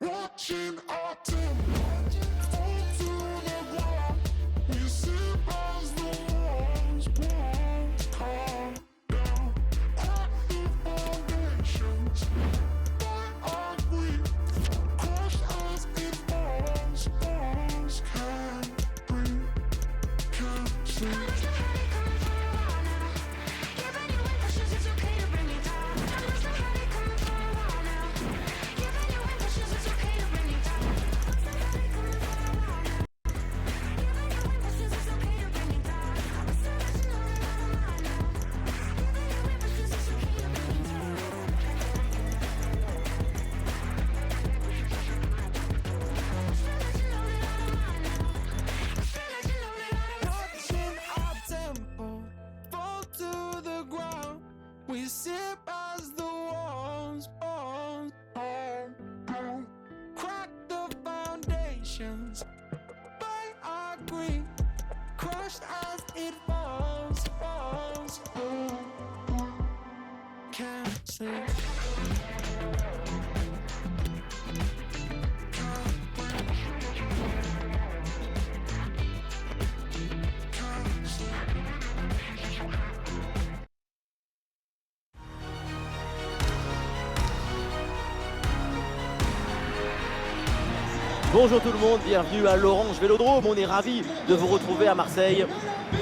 Watching our tempo fall to the ground. We sit as the walls come down. Crack the foundations by our grief. Crush as it falls. Bones can't breathe, can't sleep. We sip as the walls fall down. Crack the foundations by our grief. Crushed as it falls. Can't sleep. Bonjour tout le monde, bienvenue à l'Orange Vélodrome. On est ravis de vous retrouver à Marseille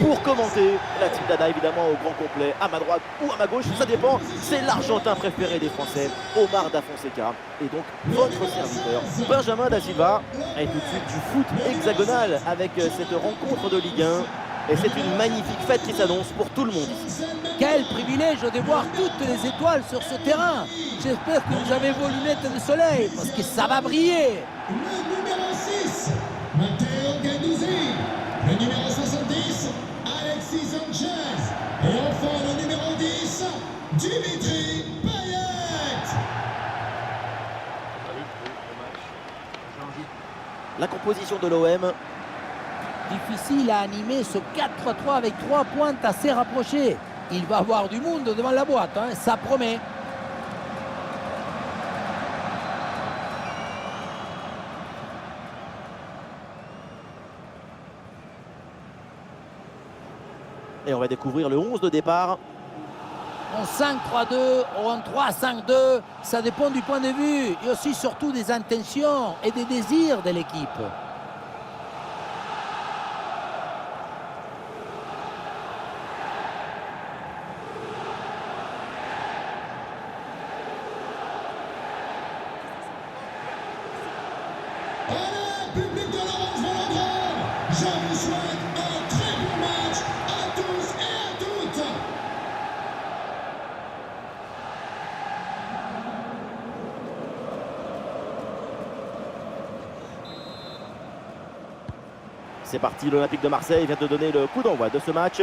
pour commenter la Team Dada, évidemment au grand complet, à ma droite ou à ma gauche, ça dépend. C'est l'Argentin préféré des Français, Omar Da Fonseca, et donc votre serviteur, Benjamin Da Silva. Et tout de suite du foot hexagonal avec cette rencontre de Ligue 1. Et c'est une magnifique fête qui s'annonce pour tout le monde ici. Quel privilège de voir toutes les étoiles sur ce terrain. J'espère que vous avez vos lunettes de soleil, parce que ça va briller. Le numéro 6, Matteo Guendouzi. Le numéro 70, Alexis Sanchez. Et enfin le numéro 10, Dimitri Payet. La composition de l'OM. Difficile à animer ce 4-3-3 avec 3 pointes assez rapprochées. Il va avoir du monde devant la boîte, hein, ça promet. Et on va découvrir le 11 de départ. En 5-3-2 ou en 3-5-2, ça dépend du point de vue et aussi surtout des intentions et des désirs de l'équipe. Allez, public de l'Orange Vélodrome, je vous souhaite un très bon match à tous et à toutes. C'est parti, l'Olympique de Marseille vient de donner le coup d'envoi de ce match.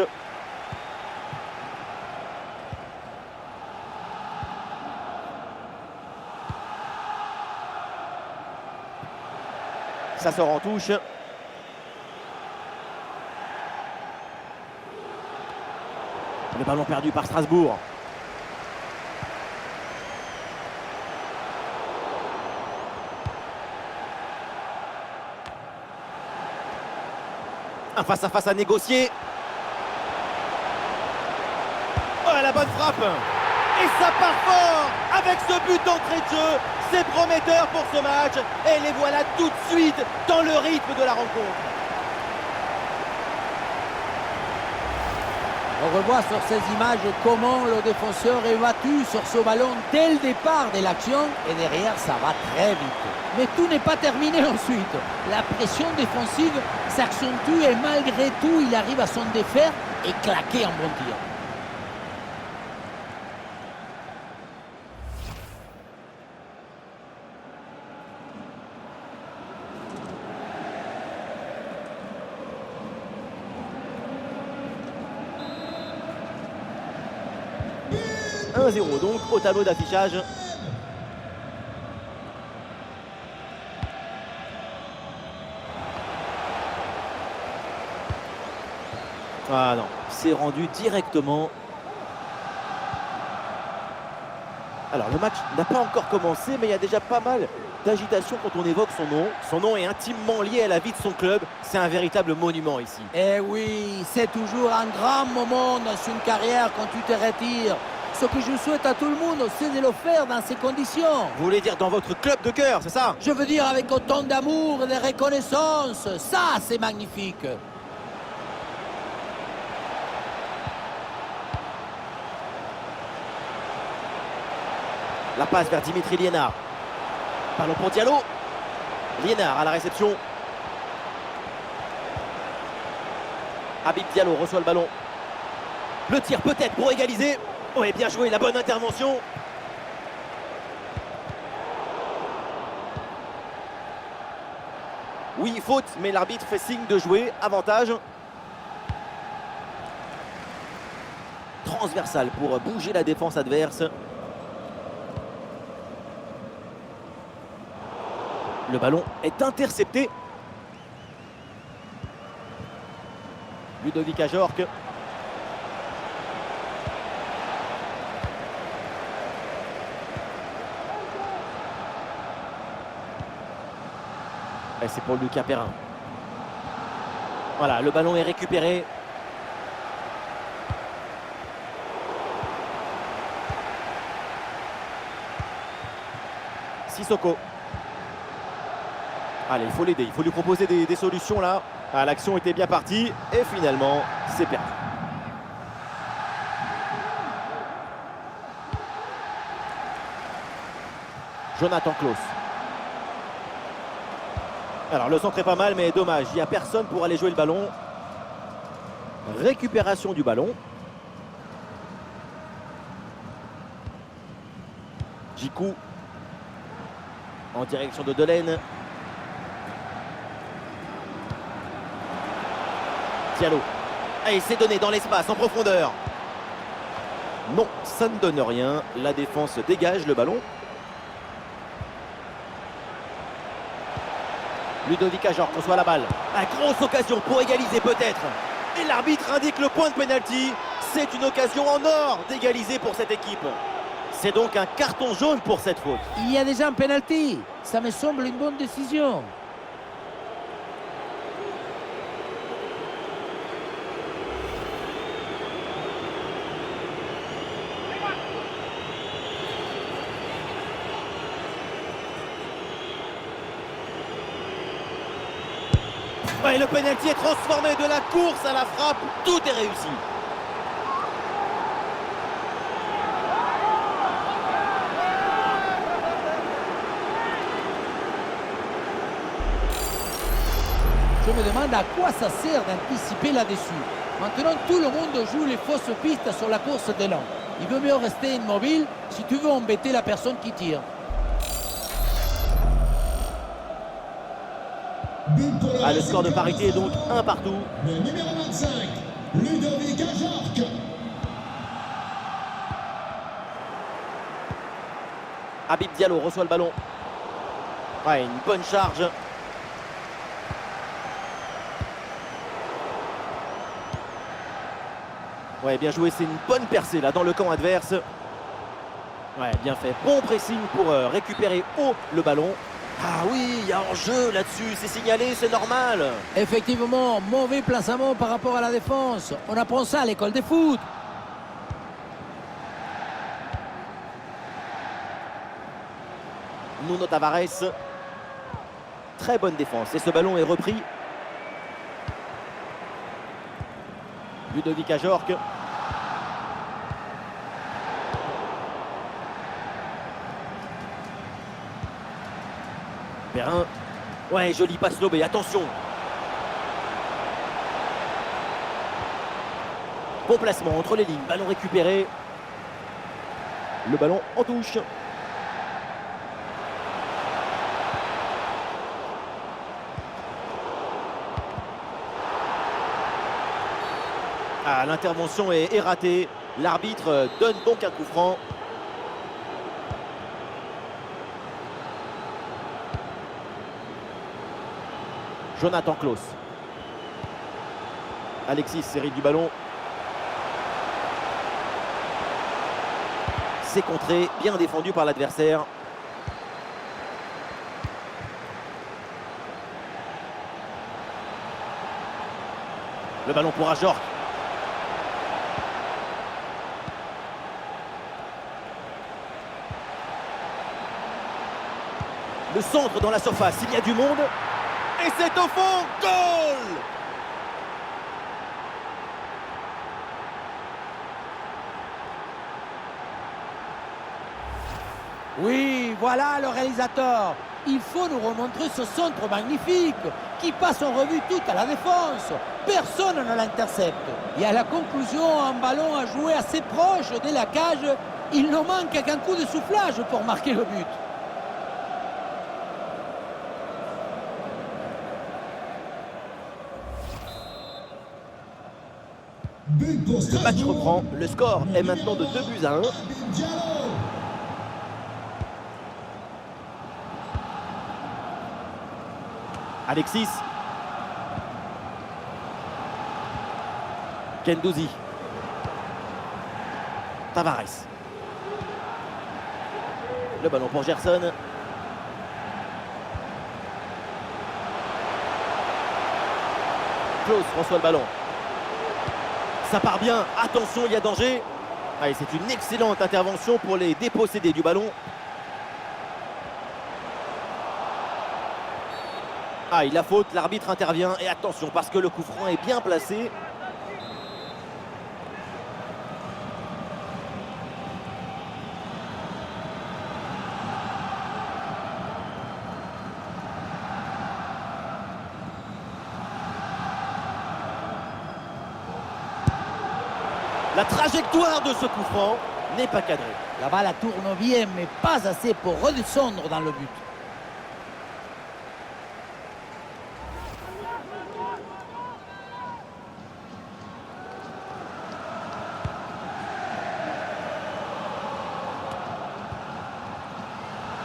Ça sort en touche. Le ballon perdu par Strasbourg. Un face-à-face à négocier. Oh, la bonne frappe. Et ça part fort avec ce but d'entrée de jeu. C'est prometteur pour ce match. Et les voilà tout de suite dans le rythme de la rencontre. On revoit sur ces images comment le défenseur est battu sur ce ballon dès le départ de l'action et derrière ça va très vite. Mais tout n'est pas terminé ensuite. La pression défensive s'accentue et malgré tout il arrive à s'en défaire et claquer un bon tir. « 1-0 donc au tableau d'affichage. Ah non, c'est rendu directement. Alors le match n'a pas encore commencé, mais il y a déjà pas mal d'agitation quand on évoque son nom. Son nom est intimement lié à la vie de son club. C'est un véritable monument ici. Eh oui, c'est toujours un grand moment dans une carrière quand tu te retires. Ce que je souhaite à tout le monde, c'est de le faire dans ces conditions. Vous voulez dire dans votre club de cœur, c'est ça? Je veux dire avec autant d'amour et de reconnaissance. Ça, c'est magnifique. La passe vers Dimitri Liénard. Ballon pour Diallo. Liénard à la réception. Habib Diallo reçoit le ballon. Le tir peut-être pour égaliser. Ouais, bien joué, la bonne intervention. Oui, faute, mais l'arbitre fait signe de jouer. Avantage. Transversal pour bouger la défense adverse. Le ballon est intercepté. Ludovic Ajorc. Et c'est pour Lucas Perrin. Voilà, le ballon est récupéré. Sissoko. Allez, il faut l'aider, il faut lui proposer des solutions là. Ah, l'action était bien partie et finalement, c'est perdu. Jonathan Klaus. Alors le centre est pas mal, mais dommage, il n'y a personne pour aller jouer le ballon. Récupération du ballon. Djikou en direction de Delaine. Diallo. Et c'est donné dans l'espace, en profondeur. Non, ça ne donne rien. La défense dégage le ballon. Ludovic Ajorc reçoit la balle. Ah, grosse occasion pour égaliser peut-être. Et l'arbitre indique le point de pénalty. C'est une occasion en or d'égaliser pour cette équipe. C'est donc un carton jaune pour cette faute. Il y a déjà un penalty. Ça me semble une bonne décision. Et le pénalty est transformé de la course à la frappe. Tout est réussi. Je me demande à quoi ça sert d'anticiper là-dessus. Maintenant, tout le monde joue les fausses pistes sur la course d'élan. Il vaut mieux rester immobile si tu veux embêter la personne qui tire. Ah, le score de parité est donc 1 partout. Le numéro 25, Ludovic Ajorc. Habib Diallo reçoit le ballon. Ouais, une bonne charge. Ouais, bien joué, c'est une bonne percée là dans le camp adverse. Ouais, bien fait. Bon pressing pour récupérer haut le ballon. Ah oui, il y a enjeu là-dessus, c'est signalé, c'est normal. Effectivement, mauvais placement par rapport à la défense. On apprend ça à l'école de foot. Nuno Tavares. Très bonne défense. Et ce ballon est repris. Ludovic Ajorc. Perrin. Ouais, joli passe lobé, attention. Bon placement entre les lignes, ballon récupéré. Le ballon en touche. Ah, l'intervention est ratée. L'arbitre donne donc un coup franc. Jonathan Klaus. Alexis série du ballon. C'est contré, bien défendu par l'adversaire. Le ballon pour Ajorc. Le centre dans la surface, il y a du monde. Et c'est au fond, goal! Oui, voilà le réalisateur. Il faut nous remontrer ce centre magnifique qui passe en revue toute à la défense. Personne ne l'intercepte. Et à la conclusion, un ballon à jouer assez proche de la cage. Il ne manque qu'un coup de soufflage pour marquer le but. But pour Le match Strasbourg. reprend. Le score est maintenant de 2-1. Diallo. Alexis. Gendouzi. Tavares. Le ballon pour Gerson. Klaus reçoit le ballon. Ça part bien. Attention, il y a danger. Allez, c'est une excellente intervention pour les dépossédés du ballon. Ah, il a faute, l'arbitre intervient. Et attention, parce que le coup franc est bien placé. La trajectoire de ce coup franc n'est pas cadrée. La balle tourne bien, mais pas assez pour redescendre dans le but.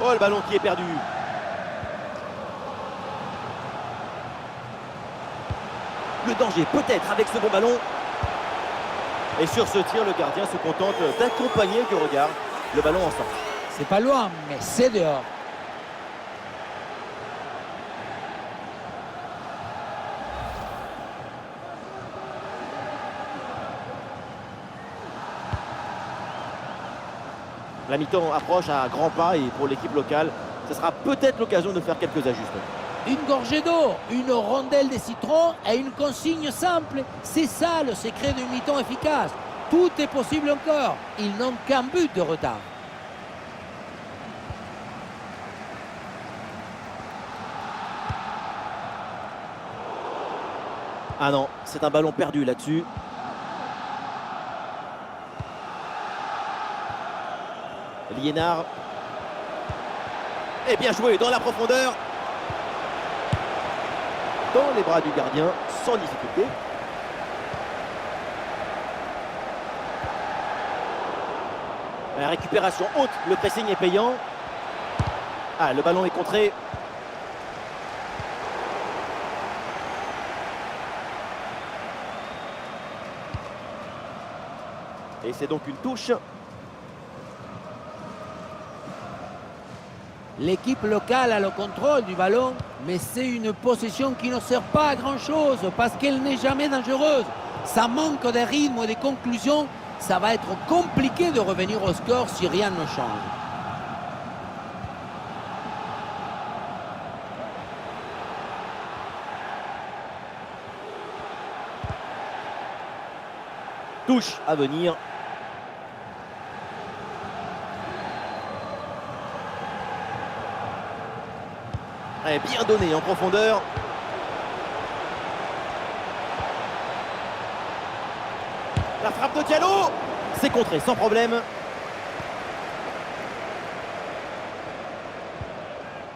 Oh, le ballon qui est perdu. Le danger peut-être avec ce bon ballon. Et sur ce tir, le gardien se contente d'accompagner du regard le ballon en centre. C'est pas loin, mais c'est dehors. La mi-temps approche à grands pas et pour l'équipe locale, ce sera peut-être l'occasion de faire quelques ajustements. Une gorgée d'eau, une rondelle de citron et une consigne simple. C'est ça le secret d'une mi-temps efficace. Tout est possible encore. Ils n'ont qu'un but de retard. Ah non, c'est un ballon perdu là-dessus. Liénard. Et bien joué dans la profondeur. Dans les bras du gardien, sans difficulté. La récupération haute, le pressing est payant. Ah, le ballon est contré. Et c'est donc une touche. L'équipe locale a le contrôle du ballon, mais c'est une possession qui ne sert pas à grand-chose parce qu'elle n'est jamais dangereuse. Ça manque de rythme et de conclusion. Ça va être compliqué de revenir au score si rien ne change. Touche à venir. Ouais, bien donné en profondeur. La frappe de Diallo. C'est contré sans problème.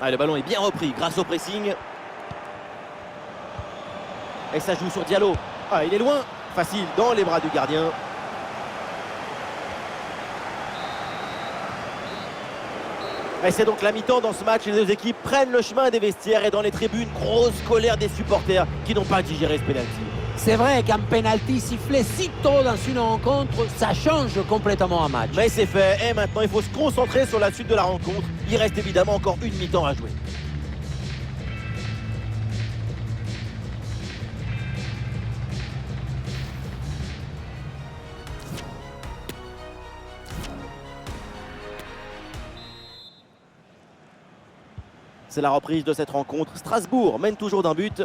Ah, le ballon est bien repris grâce au pressing. Et ça joue sur Diallo. Ah, il est loin. Facile dans les bras du gardien. Et c'est donc la mi-temps dans ce match. Les deux équipes prennent le chemin des vestiaires et dans les tribunes, grosse colère des supporters qui n'ont pas digéré ce pénalty. C'est vrai qu'un penalty sifflé si tôt dans une rencontre, ça change complètement un match. Mais c'est fait. Et maintenant, il faut se concentrer sur la suite de la rencontre. Il reste évidemment encore une mi-temps à jouer. C'est la reprise de cette rencontre. Strasbourg mène toujours d'un but.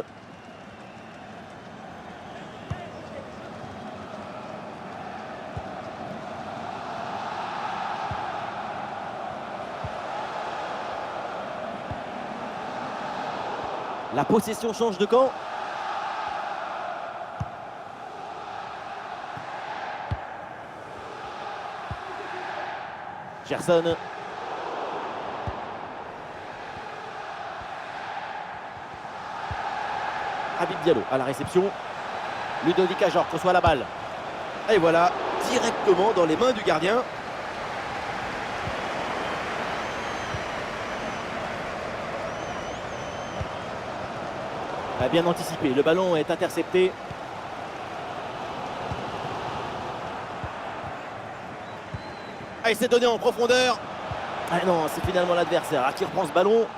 La possession change de camp. Gerson. Habib Diallo à la réception. Ludovic Ajorc reçoit la balle. Et voilà, directement dans les mains du gardien. A bien anticipé, le ballon est intercepté. Ah, il s'est donné en profondeur. Ah non, c'est finalement l'adversaire qui reprend ce ballon.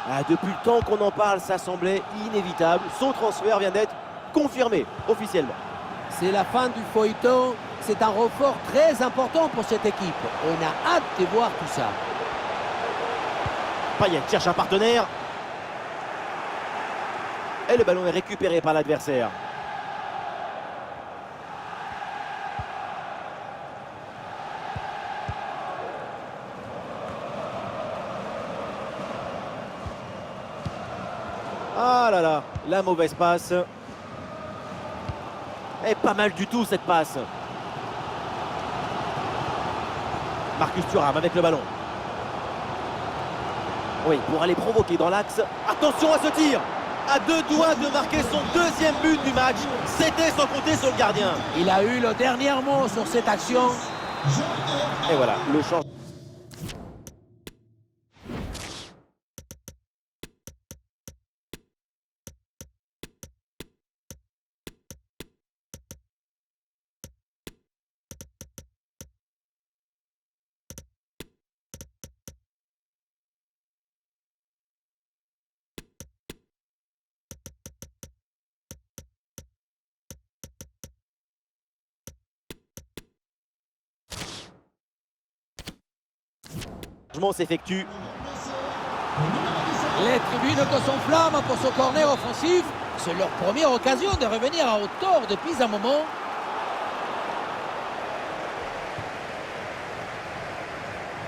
Ah, depuis le temps qu'on en parle, ça semblait inévitable. Son transfert vient d'être confirmé officiellement. C'est la fin du feuilleton. C'est un renfort très important pour cette équipe. On a hâte de voir tout ça. Payet cherche un partenaire. Et le ballon est récupéré par l'adversaire. Ah là là, la mauvaise passe. Et pas mal du tout cette passe. Marcus Thuram avec le ballon. Oui, pour aller provoquer dans l'axe. Attention à ce tir. À deux doigts de marquer son deuxième but du match. C'était sans compter sur le gardien. Il a eu le dernier mot sur cette action. Et voilà, le changement. S'effectue. Les tribunes que s'enflamment pour ce corner offensif. C'est leur première occasion de revenir à hauteur depuis un moment.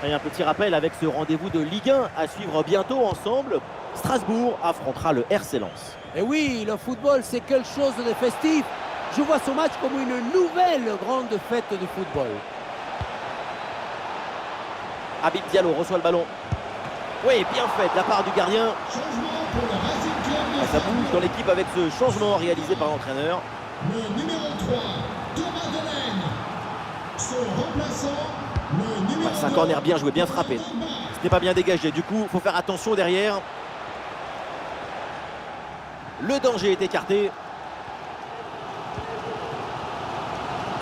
Et un petit rappel avec ce rendez-vous de Ligue 1 à suivre bientôt ensemble. Strasbourg affrontera le RC Lens. Et oui, le football c'est quelque chose de festif. Je vois ce match comme une nouvelle grande fête du football. Habib Diallo reçoit le ballon. Oui, bien fait de la part du gardien. Ça bouge dans l'équipe avec ce changement réalisé par l'entraîneur. Le numéro 3, Thomas Delaine. Son remplaçant, le numéro C'est un corner bien joué, bien frappé. Ce n'est pas bien dégagé. Du coup, il faut faire attention derrière. Le danger est écarté.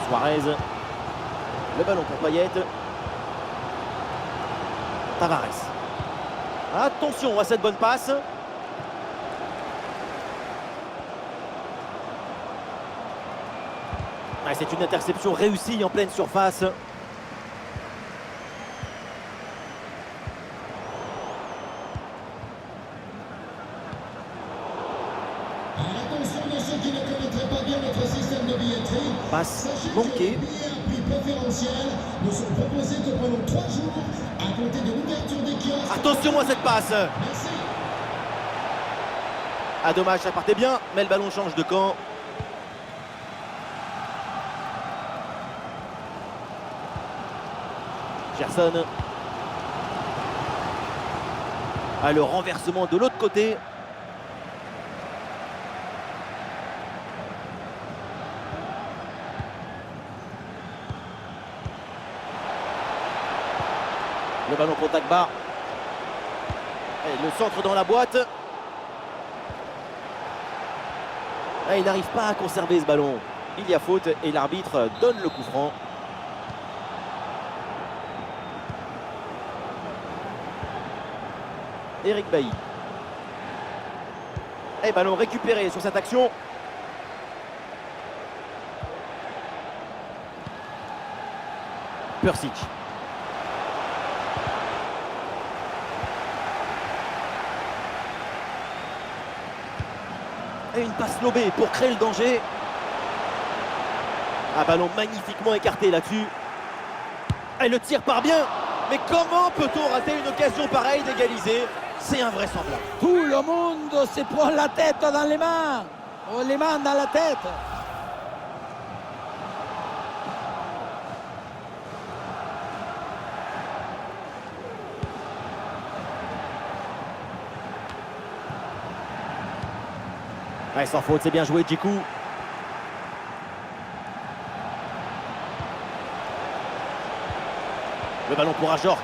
Suarez. Le ballon pour Payet. Tavares. Attention à cette bonne passe. Ah, c'est une interception réussie en pleine surface. Attention de ceux qui ne connaîtraient pas bien notre système de billetterie. Passe Sachez que manquée. les billets à prix préférentiel ne sont proposés que pendant 3 jours à compter de l'ouverture des kiosques. Attention à cette passe. Merci. Ah dommage, ça partait bien, mais le ballon change de camp. Gerson. Ah, le renversement de l'autre côté. Le ballon pour Dagba. Et le centre dans la boîte. Ah, il n'arrive pas à conserver ce ballon. Il y a faute et l'arbitre donne le coup franc. Eric Bailly. Et ballon récupéré sur cette action. Pursic. Et une passe lobée pour créer le danger. Un ballon magnifiquement écarté là-dessus. Et le tir part bien. Mais comment peut-on rater une occasion pareille d'égaliser? C'est invraisemblable. Tout le monde se prend la tête dans les mains. Oh, les mains dans la tête. Ouais, sans faute, c'est bien joué, Djikou. Le ballon pour Ajorc.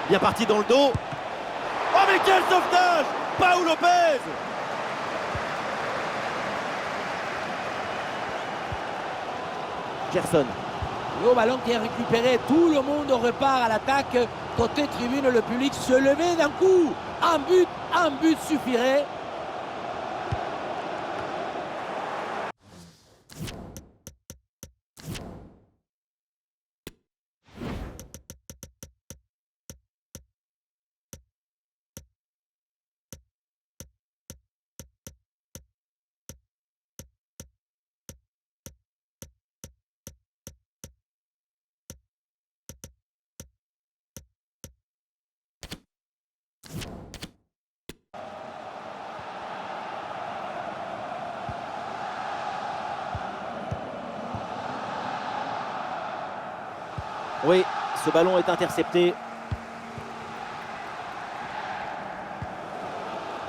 Bien parti dans le dos. Oh mais quel sauvetage! Paul Lopez! Gerson. Le ballon qui est récupéré, tout le monde repart à l'attaque. Côté tribune, le public se levait d'un coup. Un but suffirait. Oui, ce ballon est intercepté.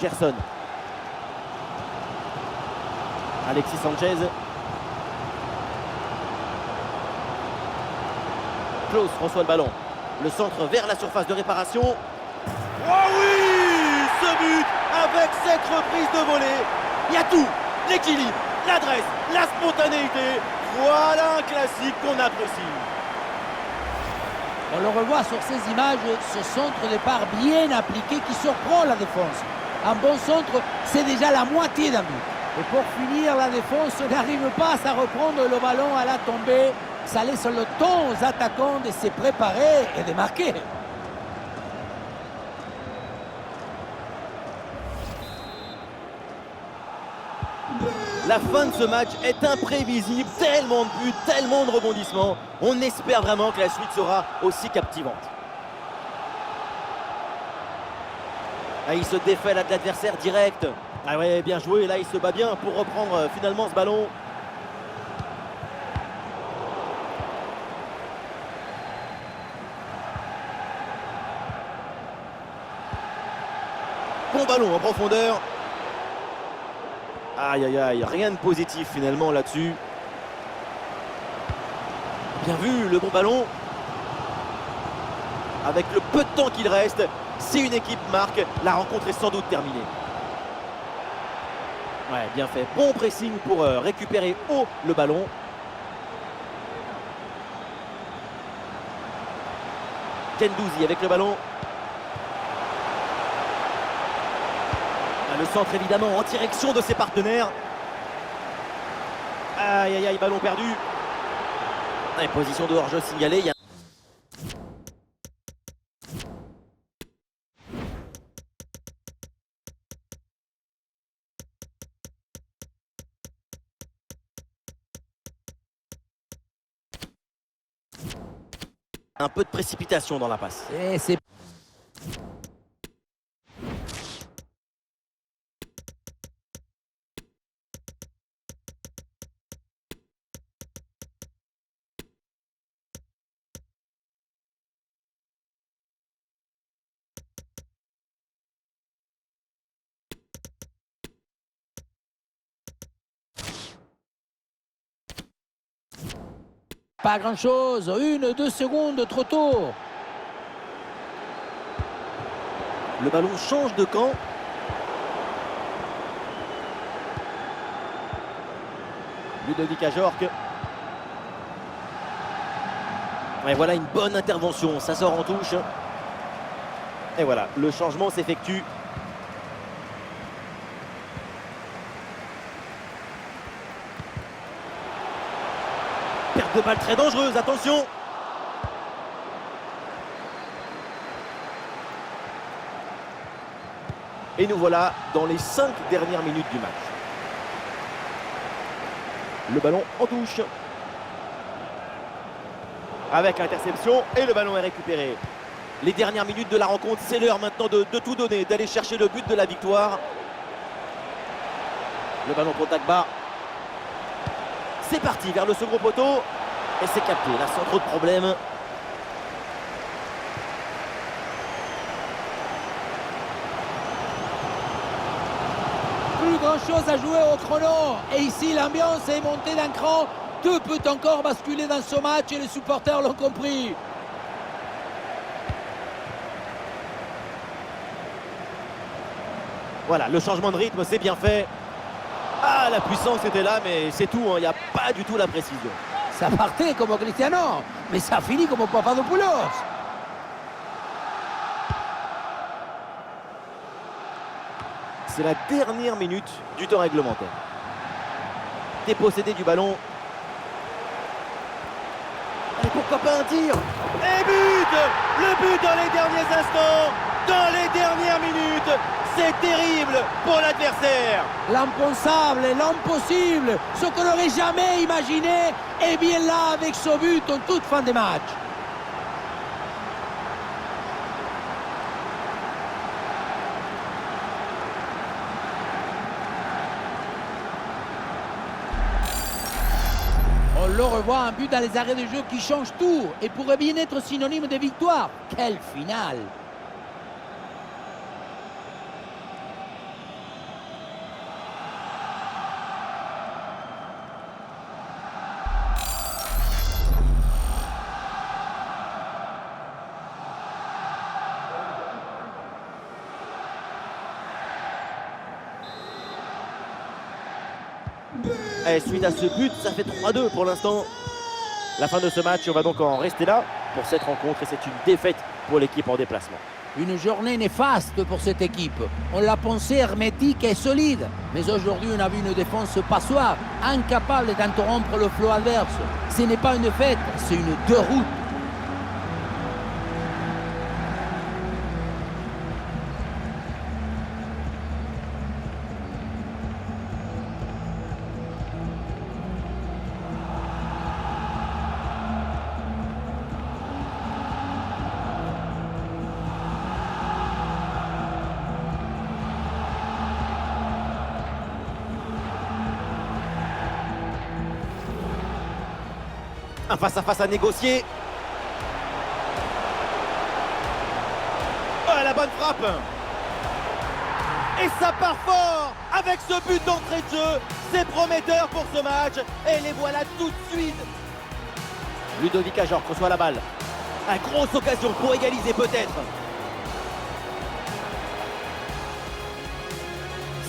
Gerson. Alexis Sanchez. Klaus reçoit le ballon. Le centre vers la surface de réparation. Oh oui! Ce but avec cette reprise de volée. Il y a tout. L'équilibre, l'adresse, la spontanéité. Voilà un classique qu'on apprécie. On le revoit sur ces images, ce centre de part bien appliqué qui surprend la défense. Un bon centre, c'est déjà la moitié d'un but. Et pour finir, la défense n'arrive pas à reprendre le ballon à la tombée. Ça laisse le temps aux attaquants de se préparer et de marquer. La fin de ce match est imprévisible, tellement de buts, tellement de rebondissements. On espère vraiment que la suite sera aussi captivante. Ah, il se défait là de l'adversaire direct. Ah ouais, bien joué, là il se bat bien pour reprendre finalement ce ballon. Bon ballon en profondeur. Aïe aïe aïe, rien de positif finalement là-dessus. Bien vu, le bon ballon. Avec le peu de temps qu'il reste, si une équipe marque, la rencontre est sans doute terminée. Ouais, bien fait. Bon pressing pour récupérer haut le ballon. Gendouzi avec le ballon. Le centre évidemment en direction de ses partenaires. Aïe aïe aïe, ballon perdu. Et position de hors-jeu signalée. Il y a un peu de précipitation dans la passe. Et c'est pas grand-chose. 1-2 secondes trop tôt. Le ballon change de camp. Ludovic Ajorc. Et voilà une bonne intervention, ça sort en touche. Et voilà, le changement s'effectue. Perte de balle très dangereuse, attention. Et nous voilà dans les 5 dernières minutes du match. Le ballon en touche. Avec interception et le ballon est récupéré. Les dernières minutes de la rencontre, c'est l'heure maintenant de tout donner, d'aller chercher le but de la victoire. Le ballon pour Dagba. C'est parti vers le second poteau. Et c'est capté, là sans trop de problèmes. Plus grand chose à jouer au chrono. Et ici, l'ambiance est montée d'un cran. Tout peut encore basculer dans ce match et les supporters l'ont compris. Voilà, le changement de rythme, c'est bien fait. Ah, la puissance était là, mais c'est tout, il n'y a pas du tout la précision. Ça partait comme Cristiano, mais ça finit comme Papadopoulos. C'est la dernière minute du temps réglementaire. Dépossédé du ballon. Et pourquoi pas un tir? Et but! Le but dans les derniers instants, dans les dernières minutes. C'est terrible pour l'adversaire. L'impensable, l'impossible, ce qu'on n'aurait jamais imaginé, est bien là avec ce but en toute fin de match. On le revoit, un but dans les arrêts de jeu qui change tout et pourrait bien être synonyme de victoire. Quelle finale! Et suite à ce but, ça fait 3-2 pour l'instant. La fin de ce match, on va donc en rester là pour cette rencontre et c'est une défaite pour l'équipe en déplacement. Une journée néfaste pour cette équipe. On l'a pensée hermétique et solide. Mais aujourd'hui, on a vu une défense passoire, incapable d'interrompre le flot adverse. Ce n'est pas une fête, c'est une déroute. Un face-à-face à négocier. Oh, la bonne frappe. Et ça part fort avec ce but d'entrée de jeu. C'est prometteur pour ce match. Et les voilà tout de suite. Ludovic Ajorc reçoit la balle. Une grosse occasion pour égaliser peut-être.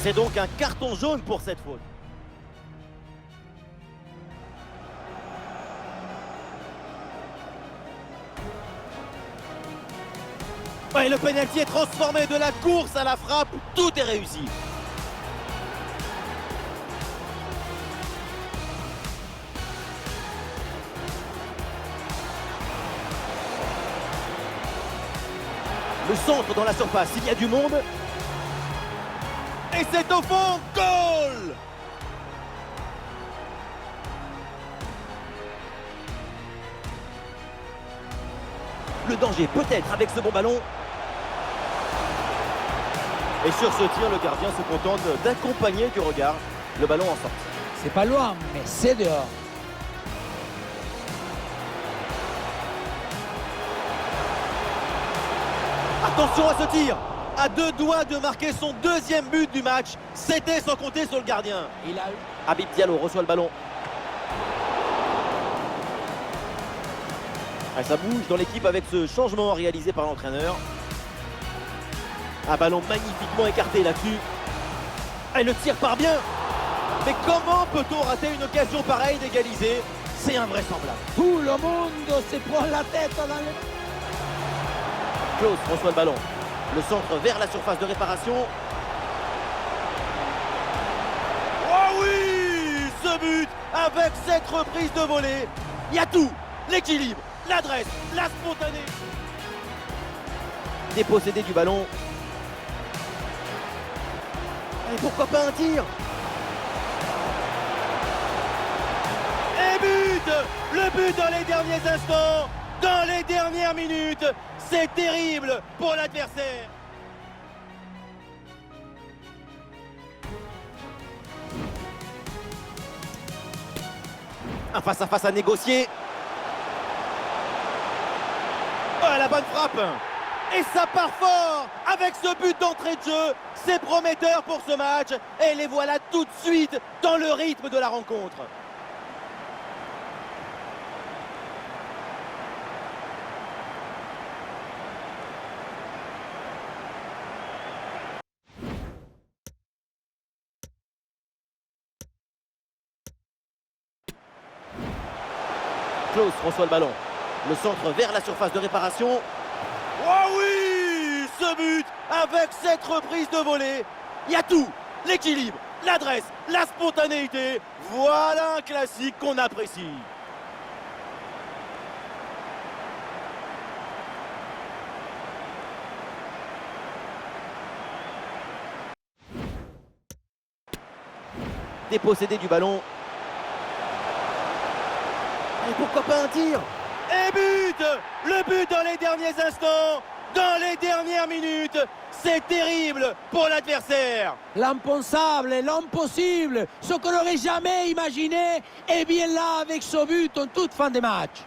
C'est donc un carton jaune pour cette faute. Et le pénalty est transformé de la course à la frappe. Tout est réussi. Le centre dans la surface, il y a du monde. Et c'est au fond, goal! Le danger peut-être avec ce bon ballon. Et sur ce tir, le gardien se contente d'accompagner du regard le ballon en sortie. C'est pas loin, mais c'est dehors. Attention à ce tir! À deux doigts de marquer son deuxième but du match. C'était sans compter sur le gardien. Il a eu... Habib Diallo reçoit le ballon. Et ça bouge dans l'équipe avec ce changement réalisé par l'entraîneur. Un ballon magnifiquement écarté là-dessus. Et le tir part bien. Mais comment peut-on rater une occasion pareille d'égaliser? C'est invraisemblable. Tout le monde se prend la tête dans le... Klaus reçoit le ballon. Le centre vers la surface de réparation. Oh oui! Ce but avec cette reprise de volée. Il y a tout. L'équilibre, l'adresse, la spontanéité. Dépossédé du ballon. Et pourquoi pas un tir? Et but! Le but dans les derniers instants, dans les dernières minutes. C'est terrible pour l'adversaire. Un face-à-face à négocier. Oh, la bonne frappe. Et ça part fort avec ce but d'entrée de jeu. C'est prometteur pour ce match. Et les voilà tout de suite dans le rythme de la rencontre. Klaus reçoit le ballon. Le centre vers la surface de réparation. Oh oui! Ce but avec cette reprise de volée. Il y a tout. L'équilibre, l'adresse, la spontanéité. Voilà un classique qu'on apprécie. Dépossédé du ballon. Et pourquoi pas un tir? Et but! Le but dans les derniers instants, dans les dernières minutes. C'est terrible pour l'adversaire. L'impensable, l'impossible, ce qu'on n'aurait jamais imaginé, est bien là avec ce but en toute fin de match.